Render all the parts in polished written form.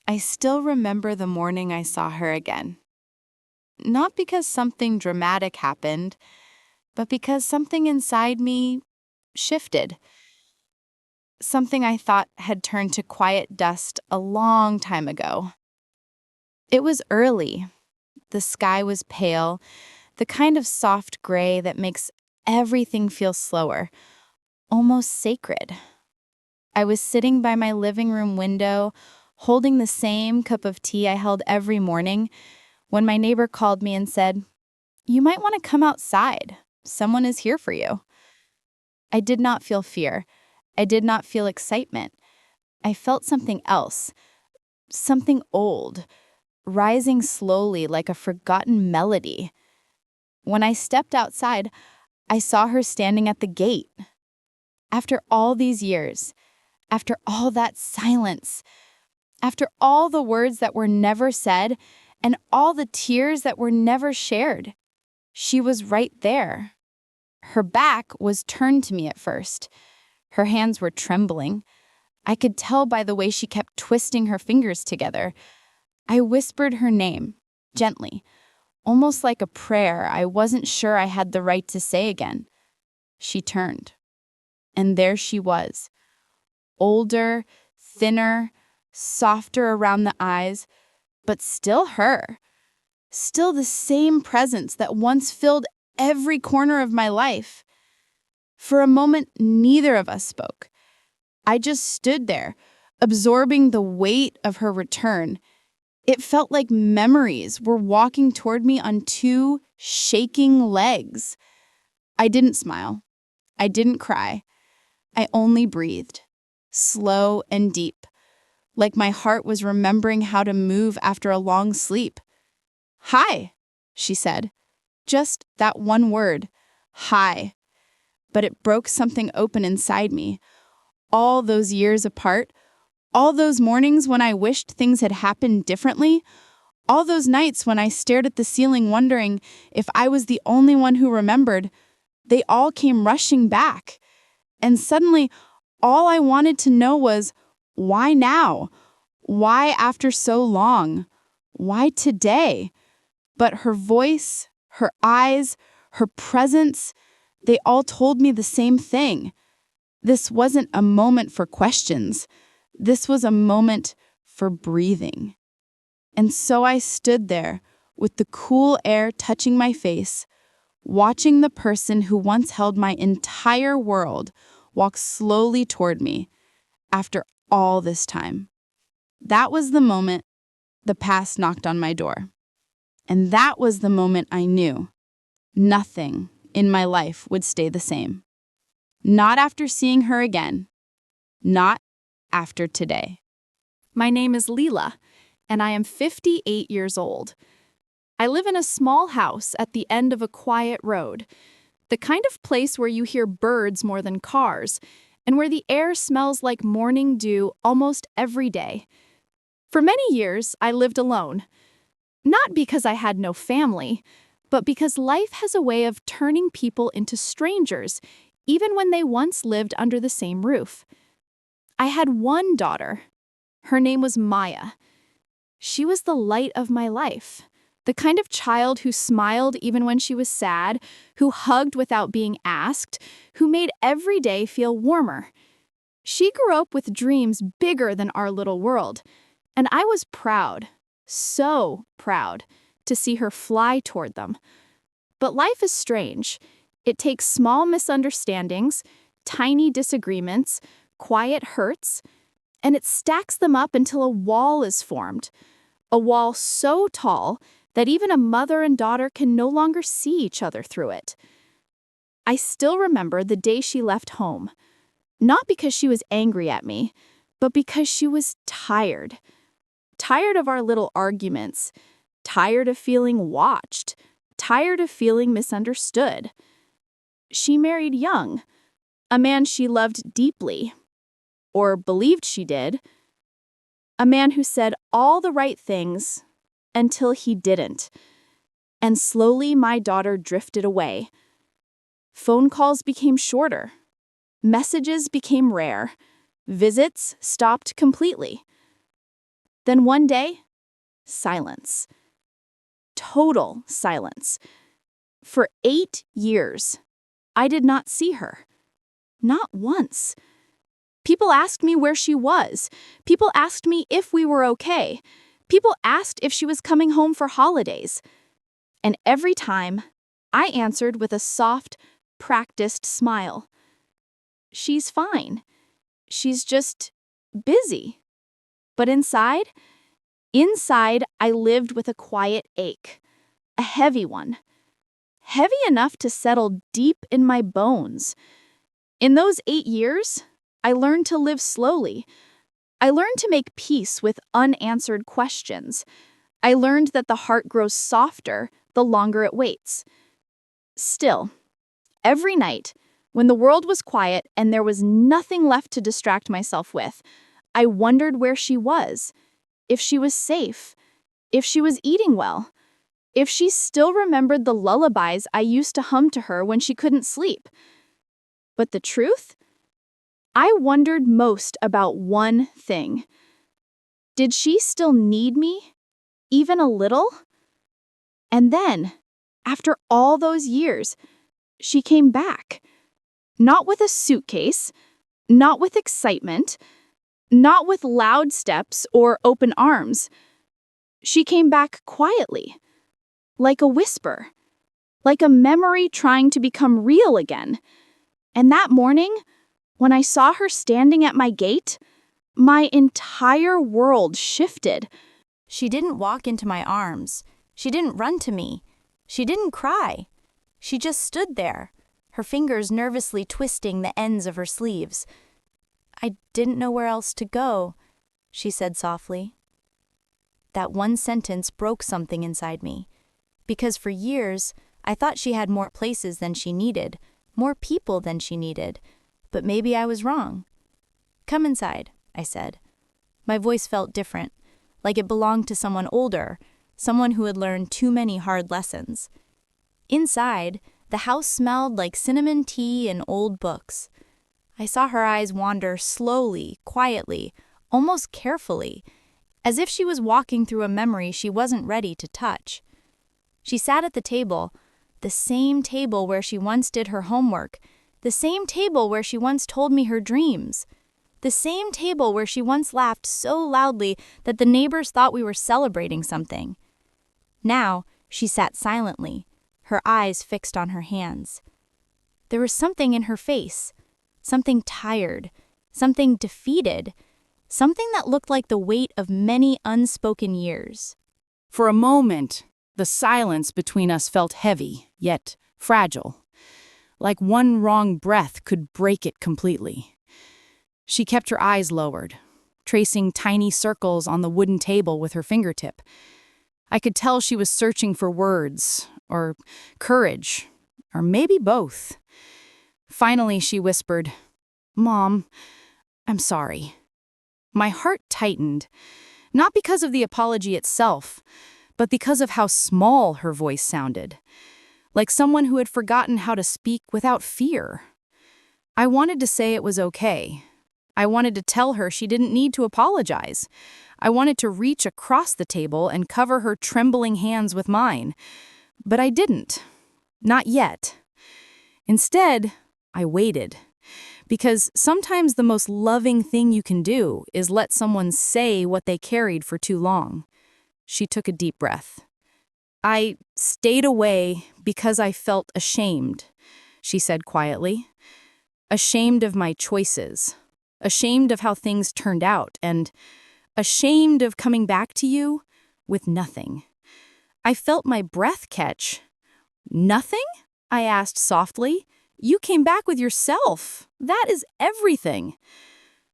I still remember the morning I saw her again. Not because something dramatic happened, but because something inside me shifted. Something I thought had turned to quiet dust a long time ago. It was early. The sky was pale, the kind of soft gray that makes everything feel slower, almost sacred. I was sitting by my living room window, holding the same cup of tea I held every morning, when my neighbor called me and said, "You might want to come outside. Someone is here for you." I did not feel fear. I did not feel excitement. I felt something else, something old, rising slowly like a forgotten melody. When I stepped outside, I saw her standing at the gate. After all these years, after all that silence, after all the words that were never said, and all the tears that were never shared, she was right there. Her back was turned to me at first. Her hands were trembling. I could tell by the way she kept twisting her fingers together. I whispered her name, gently, almost like a prayer I wasn't sure I had the right to say again. She turned. And there she was, older, thinner, softer around the eyes, but still her. Still the same presence that once filled every corner of my life. For a moment, neither of us spoke. I just stood there, absorbing the weight of her return. It felt like memories were walking toward me on two shaking legs. I didn't smile. I didn't cry. I only breathed, slow and deep, like my heart was remembering how to move after a long sleep. "Hi," she said. Just that one word, "hi." But it broke something open inside me. All those years apart, all those mornings when I wished things had happened differently, all those nights when I stared at the ceiling wondering if I was the only one who remembered, they all came rushing back. And suddenly, all I wanted to know was, why now? Why after so long? Why today? But her voice, her eyes, her presence, they all told me the same thing. This wasn't a moment for questions. This was a moment for breathing. And so I stood there, with the cool air touching my face, watching the person who once held my entire world walk slowly toward me after all this time. That was the moment the past knocked on my door. And that was the moment I knew nothing in my life would stay the same. Not after seeing her again. Not after today. My name is Leela, and I am 58 years old. I live in a small house at the end of a quiet road, the kind of place where you hear birds more than cars, and where the air smells like morning dew almost every day. For many years, I lived alone. Not because I had no family, but because life has a way of turning people into strangers, even when they once lived under the same roof. I had one daughter. Her name was Maya. She was the light of my life, the kind of child who smiled even when she was sad, who hugged without being asked, who made every day feel warmer. She grew up with dreams bigger than our little world, and I was proud, so proud, to see her fly toward them. But life is strange. It takes small misunderstandings, tiny disagreements, quiet hurts, and it stacks them up until a wall is formed. A wall so tall that even a mother and daughter can no longer see each other through it. I still remember the day she left home. Not because she was angry at me, but because she was tired. Tired of our little arguments, tired of feeling watched, tired of feeling misunderstood. She married young, a man she loved deeply, or believed she did, a man who said all the right things until he didn't. And slowly my daughter drifted away. Phone calls became shorter. Messages became rare. Visits stopped completely. Then one day, silence. Total silence. For 8 years, I did not see her. Not once. People asked me where she was. People asked me if we were okay. People asked if she was coming home for holidays. And every time, I answered with a soft, practiced smile. She's fine. She's just busy. But inside, I lived with a quiet ache, a heavy one. Heavy enough to settle deep in my bones. In those 8 years, I learned to live slowly. I learned to make peace with unanswered questions. I learned that the heart grows softer the longer it waits. Still, every night, when the world was quiet and there was nothing left to distract myself with, I wondered where she was, if she was safe, if she was eating well, if she still remembered the lullabies I used to hum to her when she couldn't sleep. But the truth? I wondered most about one thing. Did she still need me? Even a little? And then, after all those years, she came back. Not with a suitcase, not with excitement, not with loud steps or open arms. She came back quietly, like a whisper, like a memory trying to become real again. And that morning, when I saw her standing at my gate, my entire world shifted. She didn't walk into my arms. She didn't run to me. She didn't cry. She just stood there, her fingers nervously twisting the ends of her sleeves. "I didn't know where else to go," she said softly. That one sentence broke something inside me, because for years I thought she had more places than she needed, more people than she needed, but maybe I was wrong. "Come inside," I said. My voice felt different, like it belonged to someone older, someone who had learned too many hard lessons. Inside, the house smelled like cinnamon tea and old books. I saw her eyes wander slowly, quietly, almost carefully, as if she was walking through a memory she wasn't ready to touch. She sat at the same table where she once did her homework, the same table where she once told me her dreams, the same table where she once laughed so loudly that the neighbors thought we were celebrating something. Now, she sat silently, her eyes fixed on her hands. There was something in her face, something tired, something defeated, something that looked like the weight of many unspoken years. For a moment, the silence between us felt heavy, yet fragile. Like one wrong breath could break it completely. She kept her eyes lowered, tracing tiny circles on the wooden table with her fingertip. I could tell she was searching for words, or courage, or maybe both. Finally, she whispered, "Mom, I'm sorry." My heart tightened, not because of the apology itself, but because of how small her voice sounded, like someone who had forgotten how to speak without fear. I wanted to say it was okay. I wanted to tell her she didn't need to apologize. I wanted to reach across the table and cover her trembling hands with mine. But I didn't. Not yet. Instead, I waited. Because sometimes the most loving thing you can do is let someone say what they carried for too long. She took a deep breath. "I stayed away because I felt ashamed," she said quietly. "Ashamed of my choices. Ashamed of how things turned out, and ashamed of coming back to you with nothing." I felt my breath catch. "Nothing?" I asked softly. "You came back with yourself. That is everything."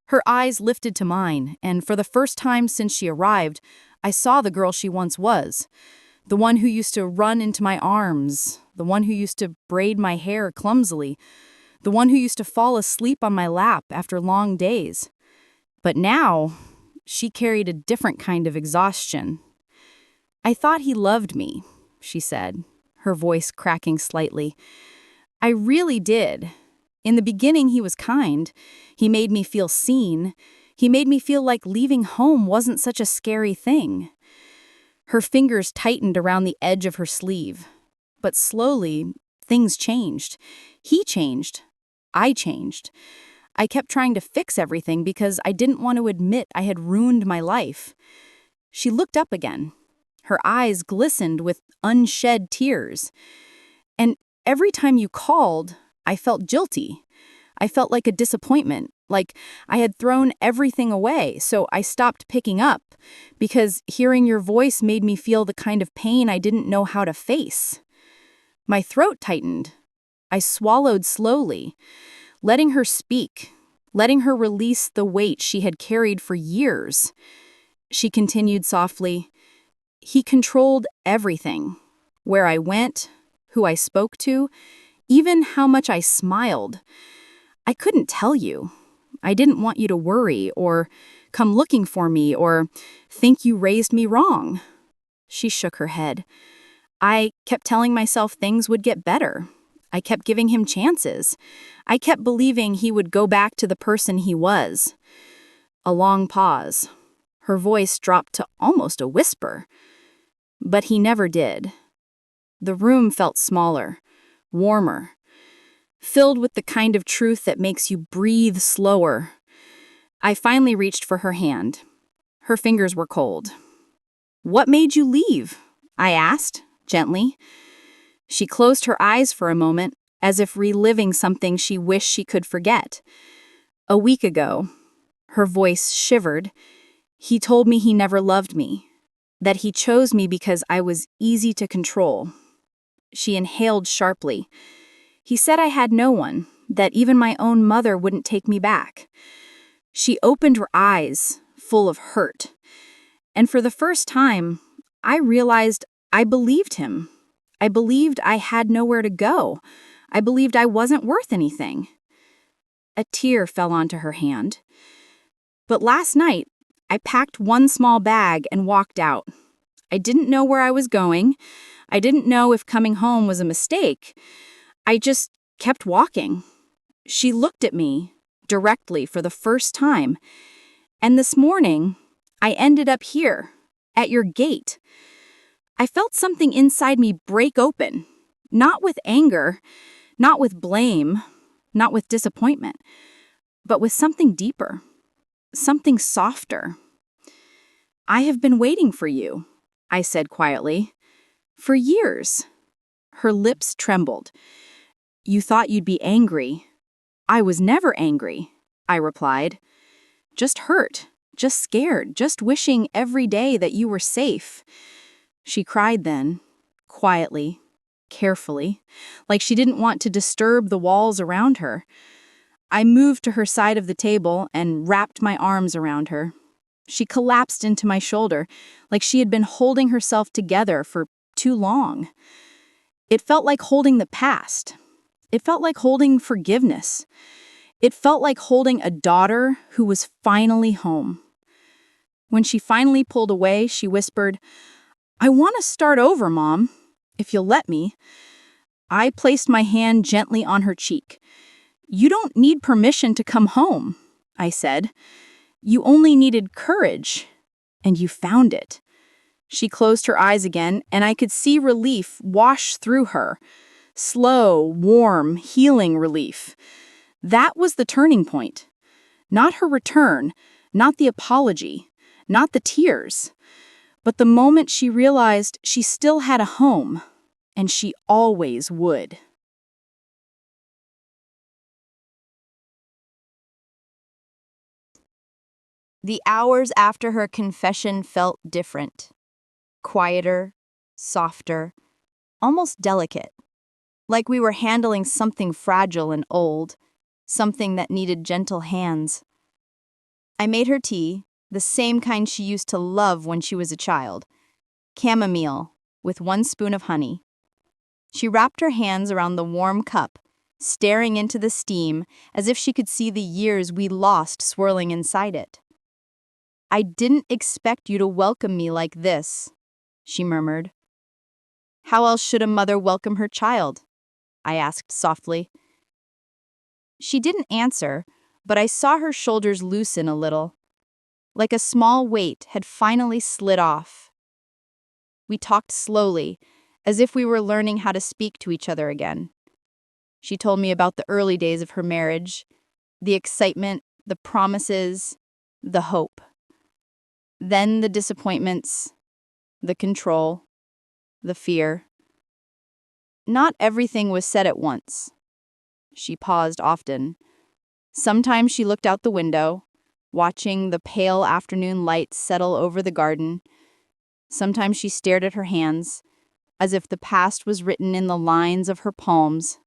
Her eyes lifted to mine, and for the first time since she arrived, I saw the girl she once was. The one who used to run into my arms, the one who used to braid my hair clumsily, the one who used to fall asleep on my lap after long days. But now, she carried a different kind of exhaustion. "I thought he loved me," she said, her voice cracking slightly. "I really did. In the beginning, he was kind. He made me feel seen. He made me feel like leaving home wasn't such a scary thing. Her fingers tightened around the edge of her sleeve. But slowly, things changed. He changed. I changed. I kept trying to fix everything because I didn't want to admit I had ruined my life. She looked up again. Her eyes glistened with unshed tears. And every time you called, I felt guilty. I felt like a disappointment, like I had thrown everything away, so I stopped picking up, because hearing your voice made me feel the kind of pain I didn't know how to face. My throat tightened. I swallowed slowly, letting her speak, letting her release the weight she had carried for years. She continued softly, "He controlled everything. Where I went, who I spoke to, even how much I smiled. I couldn't tell you. I didn't want you to worry or come looking for me or think you raised me wrong." She shook her head. "I kept telling myself things would get better. I kept giving him chances. I kept believing he would go back to the person he was." A long pause. Her voice dropped to almost a whisper. But he never did. The room felt smaller, warmer, filled with the kind of truth that makes you breathe slower. I finally reached for her hand. Her fingers were cold. "What made you leave?" I asked, gently. She closed her eyes for a moment, as if reliving something she wished she could forget. "A week ago," her voice shivered, "he told me he never loved me, that he chose me because I was easy to control." She inhaled sharply. "He said I had no one, that even my own mother wouldn't take me back." She opened her eyes, full of hurt. And for the first time, I realized I believed him. I believed I had nowhere to go. I believed I wasn't worth anything. A tear fell onto her hand. "But last night, I packed one small bag and walked out. I didn't know where I was going. I didn't know if coming home was a mistake. I just kept walking." She looked at me directly for the first time. "And this morning, I ended up here, at your gate. I felt something inside me break open, not with anger, not with blame, not with disappointment, but with something deeper, something softer. I have been waiting for you," I said quietly, "for years." Her lips trembled. "You thought you'd be angry." "I was never angry," I replied. "Just hurt, just scared, just wishing every day that you were safe." She cried then, quietly, carefully, like she didn't want to disturb the walls around her. I moved to her side of the table and wrapped my arms around her. She collapsed into my shoulder, like she had been holding herself together for too long. It felt like holding the past. It felt like holding forgiveness. It felt like holding a daughter who was finally home. When she finally pulled away, she whispered, "I want to start over, Mom, if you'll let me." I placed my hand gently on her cheek. "You don't need permission to come home," I said. "You only needed courage, and you found it." She closed her eyes again, and I could see relief wash through her. Slow, warm, healing relief. That was the turning point. Not her return, not the apology, not the tears, but the moment she realized she still had a home, and she always would. The hours after her confession felt different. Quieter, softer, almost delicate. Like we were handling something fragile and old, something that needed gentle hands. I made her tea, the same kind she used to love when she was a child. Chamomile, with 1 spoon of honey. She wrapped her hands around the warm cup, staring into the steam as if she could see the years we lost swirling inside it. "I didn't expect you to welcome me like this," she murmured. "How else should a mother welcome her child?" I asked softly. She didn't answer, but I saw her shoulders loosen a little. like a small weight had finally slid off. We talked slowly, as if we were learning how to speak to each other again. She told me about the early days of her marriage, the excitement, the promises, the hope. Then the disappointments, the control, the fear. Not everything was said at once. She paused often. Sometimes she looked out the window, watching the pale afternoon light settle over the garden. Sometimes she stared at her hands, as if the past was written in the lines of her palms.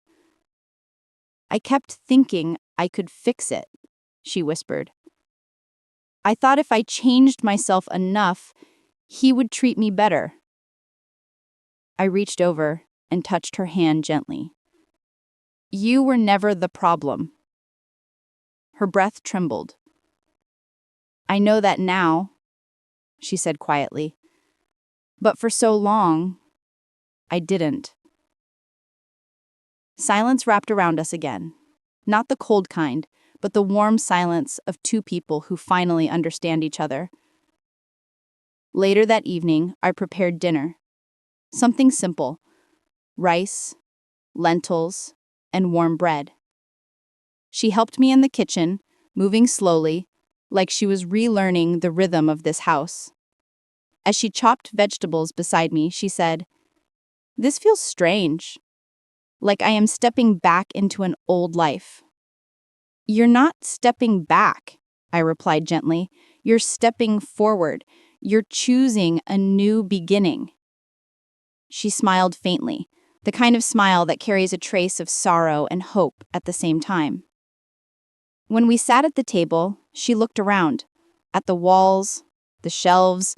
I kept thinking I could fix it, she whispered. I thought if I changed myself enough, he would treat me better. I reached over and touched her hand gently. You were never the problem. Her breath trembled. I know that now, she said quietly. But for so long, I didn't. Silence wrapped around us again. Not the cold kind, but the warm silence of two people who finally understand each other. Later that evening, I prepared dinner. Something simple: rice, lentils, and warm bread. She helped me in the kitchen, moving slowly, like she was relearning the rhythm of this house. As she chopped vegetables beside me, she said, "This feels strange, like I am stepping back into an old life." "You're not stepping back," I replied gently. "You're stepping forward. You're choosing a new beginning." She smiled faintly, the kind of smile that carries a trace of sorrow and hope at the same time. When we sat at the table, she looked around, at the walls, the shelves,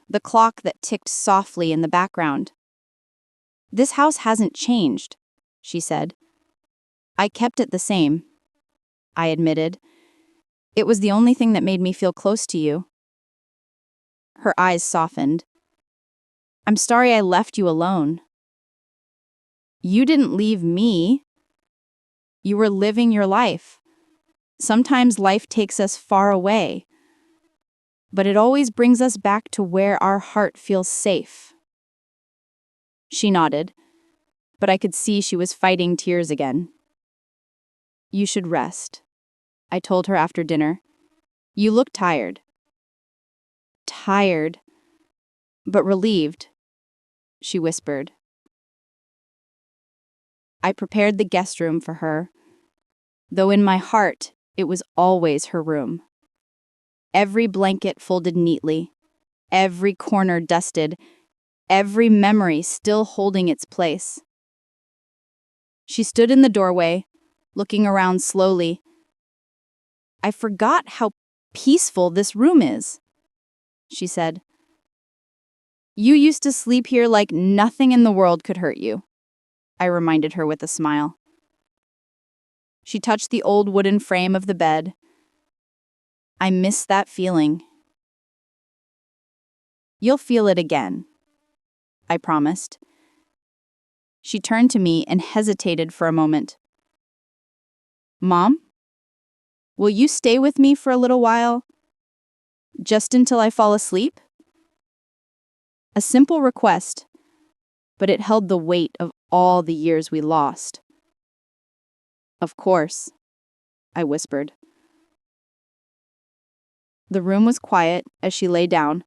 the clock that ticked softly in the background. "This house hasn't changed," she said. "I kept it the same," I admitted. "It was the only thing that made me feel close to you." Her eyes softened. "I'm sorry I left you alone." "You didn't leave me. You were living your life. Sometimes life takes us far away, but it always brings us back to where our heart feels safe." She nodded, but I could see she was fighting tears again. "You should rest," I told her after dinner. "You look tired." "Tired, but relieved," she whispered. I prepared the guest room for her, though in my heart it was always her room. Every blanket folded neatly, every corner dusted, every memory still holding its place. She stood in the doorway, looking around slowly. "I forgot how peaceful this room is," she said. "You used to sleep here like nothing in the world could hurt you," I reminded her with a smile. She touched the old wooden frame of the bed. "I miss that feeling." "You'll feel it again," I promised. She turned to me and hesitated for a moment. "Mom, will you stay with me for a little while? Just until I fall asleep?" A simple request, but it held the weight of all the years we lost. "Of course," I whispered. The room was quiet as she lay down,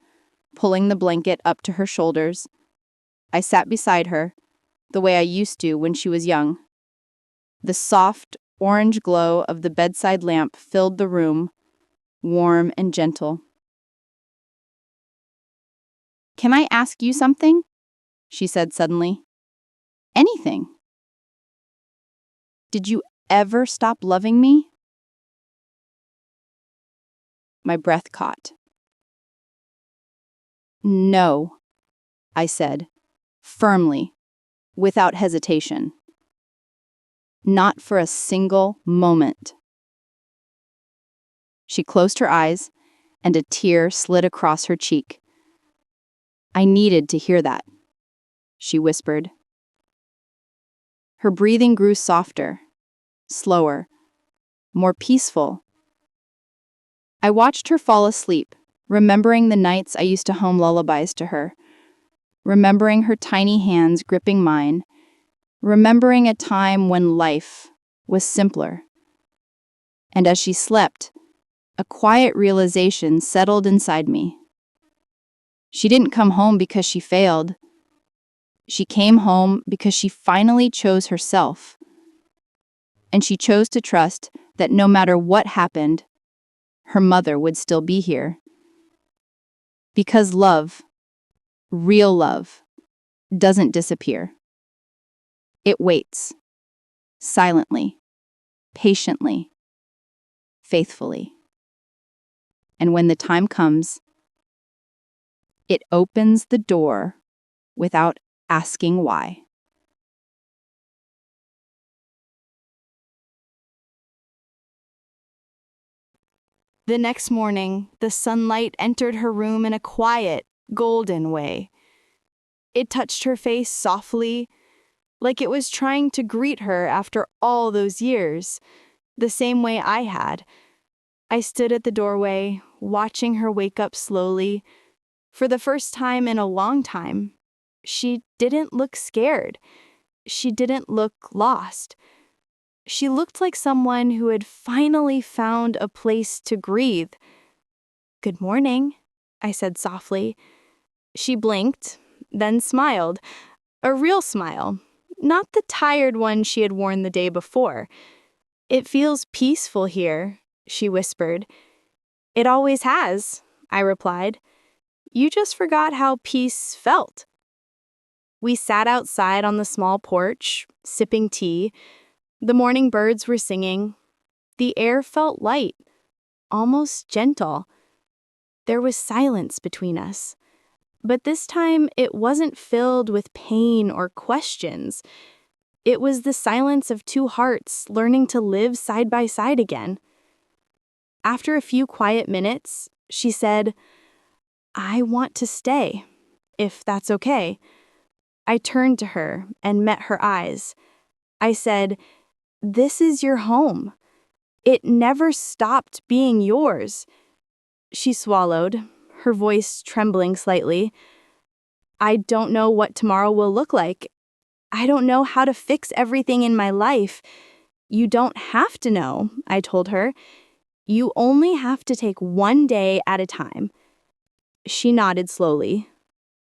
pulling the blanket up to her shoulders. I sat beside her, the way I used to when she was young. The soft, orange glow of the bedside lamp filled the room, warm and gentle. "Can I ask you something?" she said suddenly. "Anything." "Did you ever stop loving me?" My breath caught. "No," I said, firmly, without hesitation. "Not for a single moment." She closed her eyes, and a tear slid across her cheek. "I needed to hear that," she whispered. Her breathing grew softer, slower, more peaceful. I watched her fall asleep, remembering the nights I used to hum lullabies to her, remembering her tiny hands gripping mine, remembering a time when life was simpler. And as she slept, a quiet realization settled inside me. She didn't come home because she failed. She came home because she finally chose herself. And she chose to trust that no matter what happened, her mother would still be here. Because love, real love, doesn't disappear. It waits, silently, patiently, faithfully. And when the time comes, it opens the door without asking why. The next morning, the sunlight entered her room in a quiet, golden way. It touched her face softly, like it was trying to greet her after all those years, the same way I had. I stood at the doorway, watching her wake up slowly. For the first time in a long time, she didn't look scared. She didn't look lost. She looked like someone who had finally found a place to breathe. "Good morning," I said softly. She blinked, then smiled. A real smile, not the tired one she had worn the day before. "It feels peaceful here," she whispered. "It always has," I replied. "You just forgot how peace felt." We sat outside on the small porch, sipping tea. The morning birds were singing. The air felt light, almost gentle. There was silence between us. But this time, it wasn't filled with pain or questions. It was the silence of two hearts learning to live side by side again. After a few quiet minutes, she said, "I want to stay, if that's okay." I turned to her and met her eyes. I said, "This is your home. It never stopped being yours." She swallowed, her voice trembling slightly. "I don't know what tomorrow will look like. I don't know how to fix everything in my life." "You don't have to know," I told her. "You only have to take one day at a time." She nodded slowly.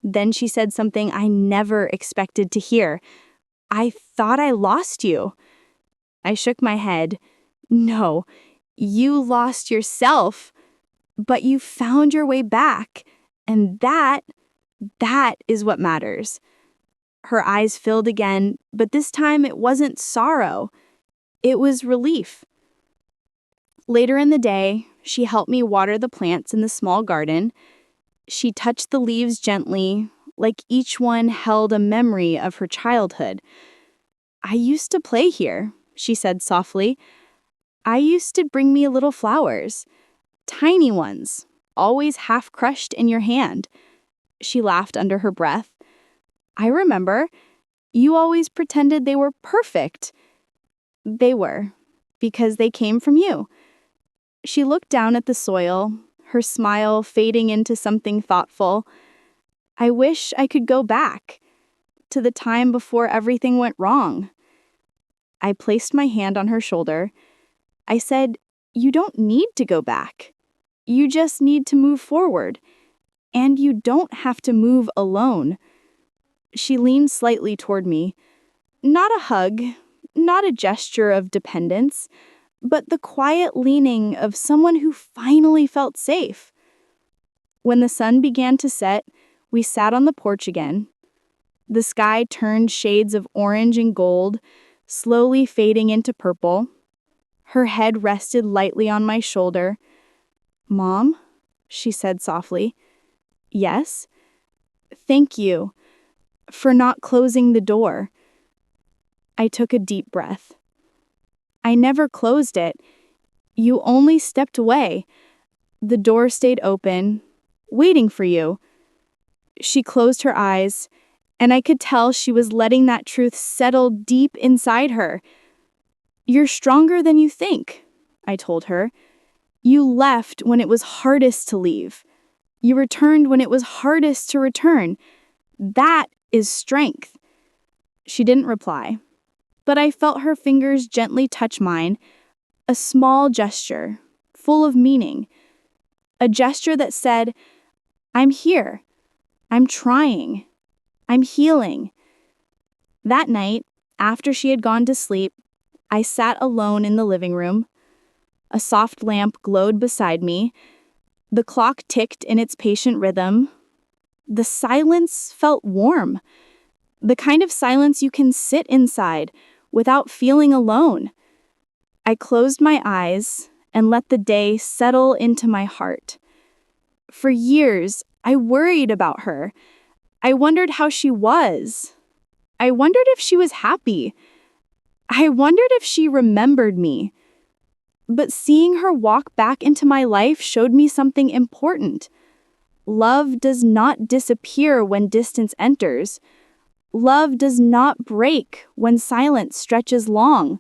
Then she said something I never expected to hear. "I thought I lost you." I shook my head. "No, you lost yourself, but you found your way back, and that is what matters." Her eyes filled again, but this time it wasn't sorrow. It was relief. Later in the day, she helped me water the plants in the small garden. She touched the leaves gently, like each one held a memory of her childhood. "I used to play here," she said softly. "I used to bring me little flowers, tiny ones, always half crushed in your hand." She laughed under her breath. "I remember. You always pretended they were perfect." "They were, because they came from you." She looked down at the soil, her smile fading into something thoughtful. "I wish I could go back to the time before everything went wrong." I placed my hand on her shoulder. I said, "You don't need to go back. You just need to move forward. And you don't have to move alone." She leaned slightly toward me. Not a hug, not a gesture of dependence, but the quiet leaning of someone who finally felt safe. When the sun began to set, we sat on the porch again. The sky turned shades of orange and gold, slowly fading into purple. Her head rested lightly on my shoulder. "Mom?" she said softly. "Yes?" "Thank you for not closing the door." I took a deep breath. "I never closed it. You only stepped away. The door stayed open, waiting for you." She closed her eyes, and I could tell she was letting that truth settle deep inside her. "You're stronger than you think," I told her. "You left when it was hardest to leave. You returned when it was hardest to return. That is strength." She didn't reply, but I felt her fingers gently touch mine, a small gesture, full of meaning. A gesture that said, "I'm here. I'm trying. I'm healing." That night, after she had gone to sleep, I sat alone in the living room. A soft lamp glowed beside me. The clock ticked in its patient rhythm. The silence felt warm, the kind of silence you can sit inside without feeling alone. I closed my eyes and let the day settle into my heart. For years, I worried about her. I wondered how she was. I wondered if she was happy. I wondered if she remembered me. But seeing her walk back into my life showed me something important. Love does not disappear when distance enters. Love does not break when silence stretches long.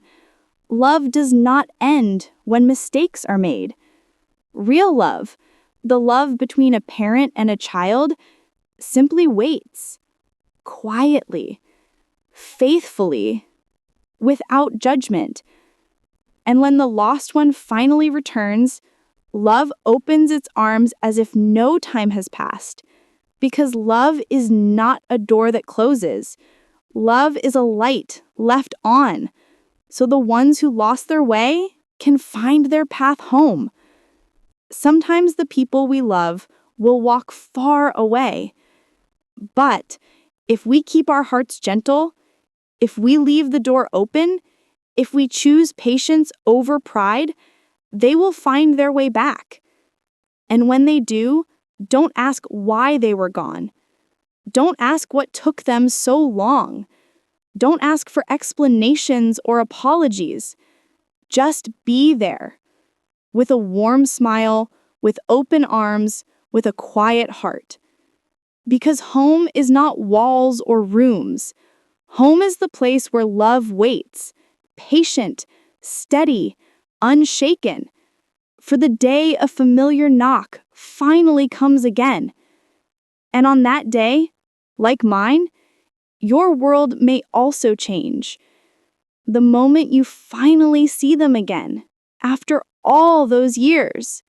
Love does not end when mistakes are made. Real love, the love between a parent and a child, simply waits, quietly, faithfully, without judgment. And when the lost one finally returns, love opens its arms as if no time has passed. Because love is not a door that closes. Love is a light left on, so the ones who lost their way can find their path home. Sometimes the people we love will walk far away. But if we keep our hearts gentle, if we leave the door open, if we choose patience over pride, they will find their way back. And when they do, don't ask why they were gone. Don't ask what took them so long. Don't ask for explanations or apologies. Just be there, with a warm smile, with open arms, with a quiet heart. Because home is not walls or rooms. Home is the place where love waits, patient, steady, unshaken, for the day a familiar knock finally comes again. And on that day, like mine, your world may also change. The moment you finally see them again, after all those years.